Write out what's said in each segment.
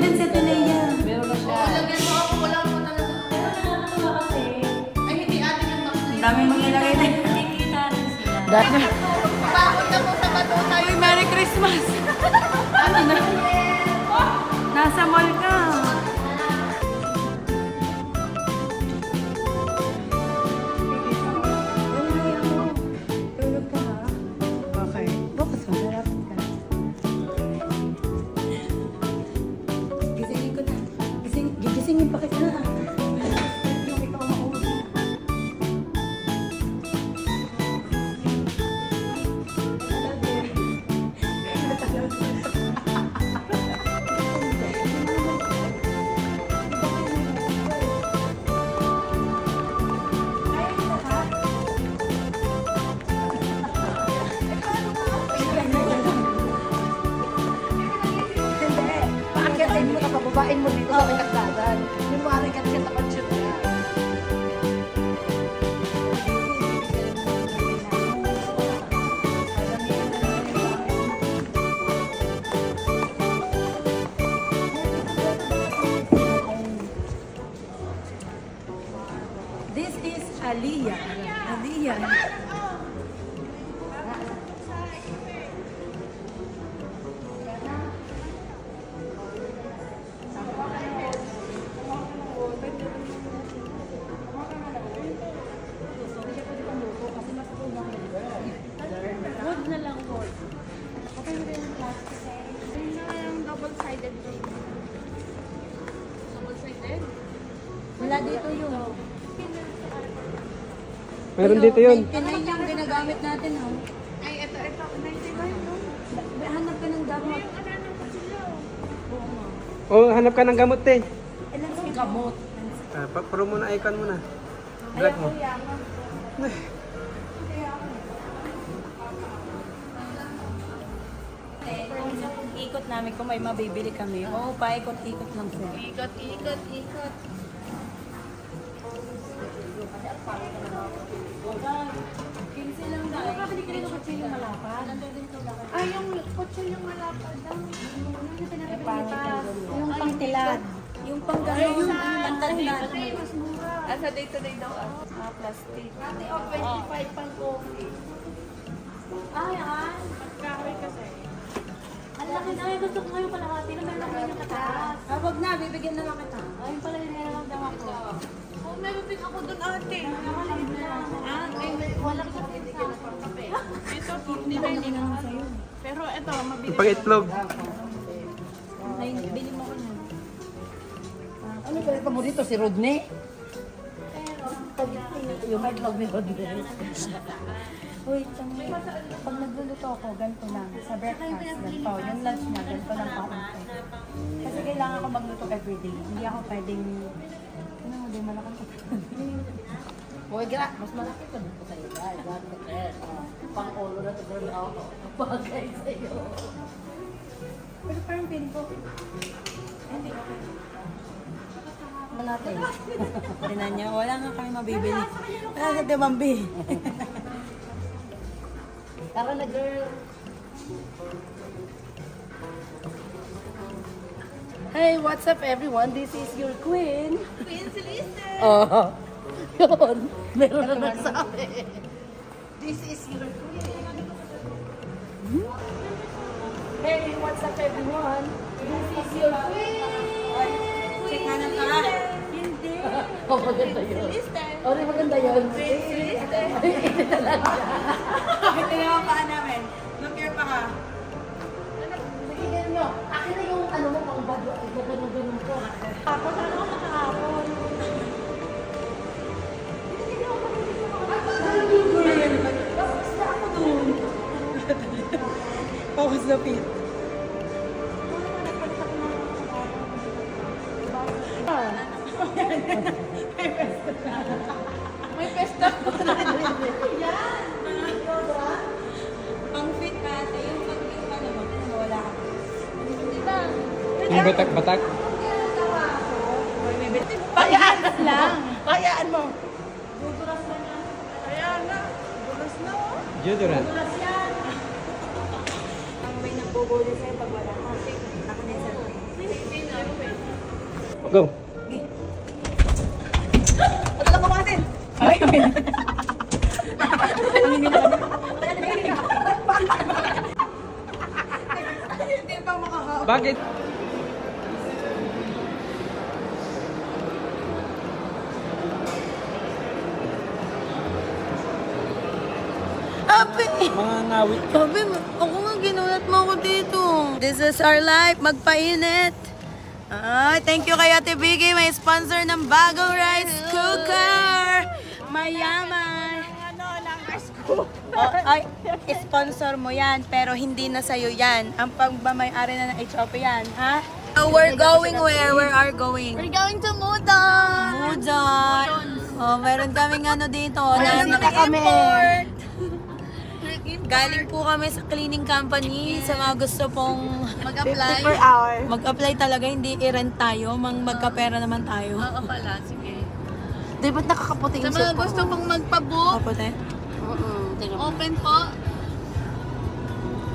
din si Atenea. Meron na siya. Lagyan mo ako, wala mo talaga. Ay, hindi atin yung box na Ang daming mangyayari na. Nakikita rin sila. Bakit na po sa bato tayo? Uy, Merry Christmas! Ano na? Nasa mall ka. Tulog ka ha? Okay. Bukas mo. Malapit ka. Gisingin ko na. Gigisingin pa kita na. Yung ikaw mausap. Paakyatin mo na pababain mo dito sa pinagdagan. Lumari ka siya sa pansyon niya. This is Aliyah. Aliyah. Wood na lang, wood. Okay na yung plastic. Ayun na yung double-sided tape. Double-sided? Wala dito yun. Meron dito yun. Pinay yung ginagamit natin, oh. Ay, ito, 99, no? Hanap ka ng gamot. Yung ano ng kutsilyo. Oh, hanap ka ng gamot eh. Ilan sa gamot? Pro mo na, icon mo na. Vlog mo. Kung ikot namin, kung may mabibili kami, oo, paikot-ikot lang po. Ikot, ikot, ikot. Nakakabili ka rin ng kutsilyo malapad. Ay, yung kutsilyong malapad daw. Yung pangtilad. Yung pangganon. Yung pangtilad. Mas mura. Sa day-to-day daw, plastic. Ate, 25 pang coffee. Ay, ay. Magkahoy kasi. Ang laki na. Gusto ko ngayon kalahati na meron naman yung kataas. Wag na, bibigyan na lang kita. Ayun pala yung meron daw ako. Oh, meron din ako dun, ate. Wala ka sa bibigyan na pang kape. Ito, 59 lang. Pero ito, mabili. Yung pang-itlog. Bili mo ko niyan. Ano ba ito mo dito? Si Rodney? Yung may vlog ni Rodney. Uy, pag nagluluto ako, ganito lang. Sa breakfast, ganito. Yung lunch niya, ganito lang kaunti. Kasi kailangan ko magluto everyday. Hindi ako pwedeng... Ano mo, di malakang katawan. Huwag gra, mas malaki pa dito sa'yo. Guys, pang-olo na ito girl ako. Bagay sa'yo. Pero parang feeling ko... Hindi, okay. Ano natin? Tinan niya, wala nga kami mabibili. Wala ka timambi. Tara na girl. Hey, what's up everyone? This is your queen. Queen Celeste. Oh, yun. Meron na nagsabi. This is your queen. Hey, what's up everyone? This is your queen. Check na lang ka. Hindi. Oh, maganda yun. Celeste. Oh, maganda yun. Celeste. Ito yung paa namin. Nag-care pa ka. Bigyan nyo. Akin na yung ano mo pang bago. Ganun po. Ako, sana ako makahapon. Tapos na ako dun. Pawas na pit. May pesta po. Yan! Pang fit kasi yung pag-iwan naman, wala ka. Diba? Yung batak-batak. Kayaan lang. Kayaan mo. Duduras na na. Kaya na. Bulas na, oh. Deodorant. Duduras yan! Ang may nagbubuli sa'yo pag wala ka. Nakanesan. Hindi na. Go. Padala mo natin. Hindi pa makahawak. Bakit? Ape! Mga ngawit. Sabi mo, ako nga ginulat mo ako dito. This is our life, magpainit. Ay, thank you kay Ate Vicky, may sponsor ng bagong rice cooker. Mayaman. Ay, sponsor mo yan, pero hindi na sa'yo yan. Ang pagmamayari na ng HOP yan, ha? So, we're going where? Where are going? We're going to Mudon. Mudon. Oh, meron kaming ano dito. Import. Galing po kami sa cleaning company sa mga gusto pong Mag-apply. mag-apply talaga, hindi i-rent tayo, magkapera naman tayo. Oo pala, sige. Di ba't nakakaputi Sa yung mga cellphone? gusto pong magpabook, Kapote? open po.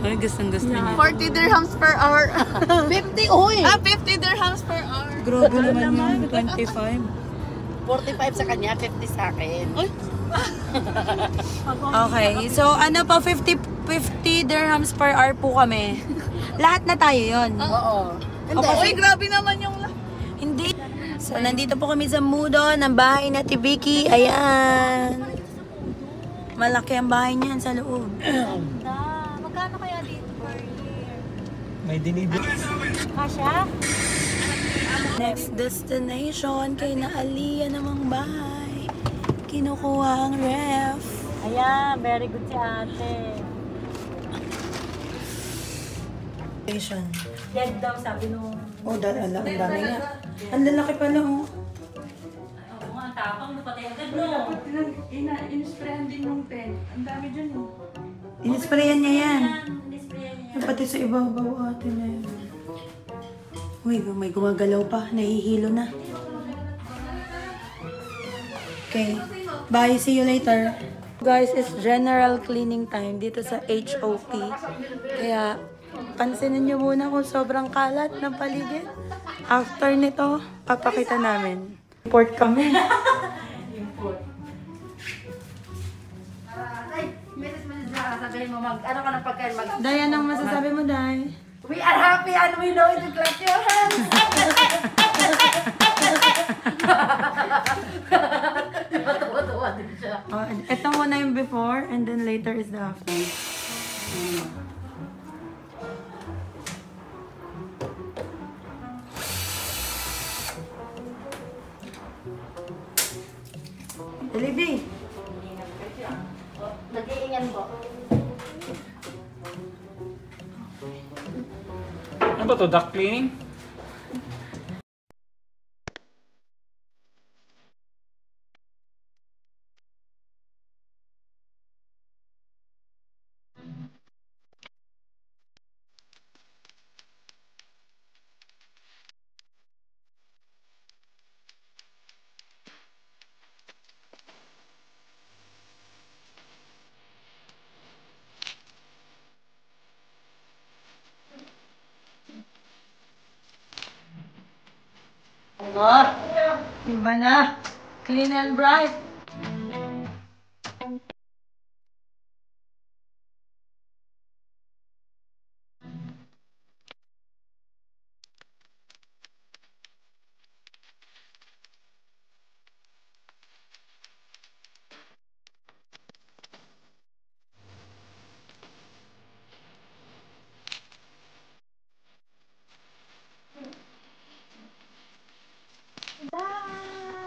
Ay, gustong-gusto niya. 40 dirhams per hour. 50, uy! 50 dirhams per hour. Grabe naman yun, 25. 45 sa kanya, 50 sa akin. Okay, so ano po, 50 dirhams per hour po kami. Lahat na tayo yon. Oo. Uy, grabe naman yung Hindi. So, nandito po kami sa Mudon, ng bahay na Ate Vicky. Ayan. Malaki ang bahay niyan sa loob. Magkano kaya dito per year? May delivery. Kasha? Next destination, kay na Aliyah namang bahay. Kinukuha ang ref. Ayan, very good si ate. Station. Dead daw sabi nung... Oh, ang dami nga. Ang lalaki pala, oh. Oo nga, tapang na patay agad no. In-sprayan din yung pen. Ang dami dyan eh. Inisprayan niya yan. Display niya. Yung pati sa ibabaw atin na yun. Uy, may gumagalaw pa. Nahihilo na. Okay. Bye. See you later. Guys, it's general cleaning time dito sa HOP. Kaya, pansinin nyo muna kung sobrang kalat ng paligid. After nito, papakita namin. Import kami. Sabihin mo, ano ka ng pagkain? Day, anong masasabi mo, Day? We are happy and we know it. Clap your hands. Diba tuwa-tuwa din siya? Oh, ito muna yung before and then later is the after. Delivery. Nag-iingan po. Ano ba to? Duct cleaning? Iba na. Clean and bright.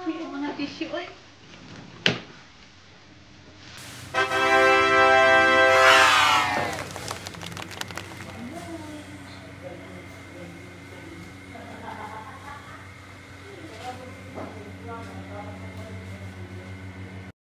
May mga tissue eh.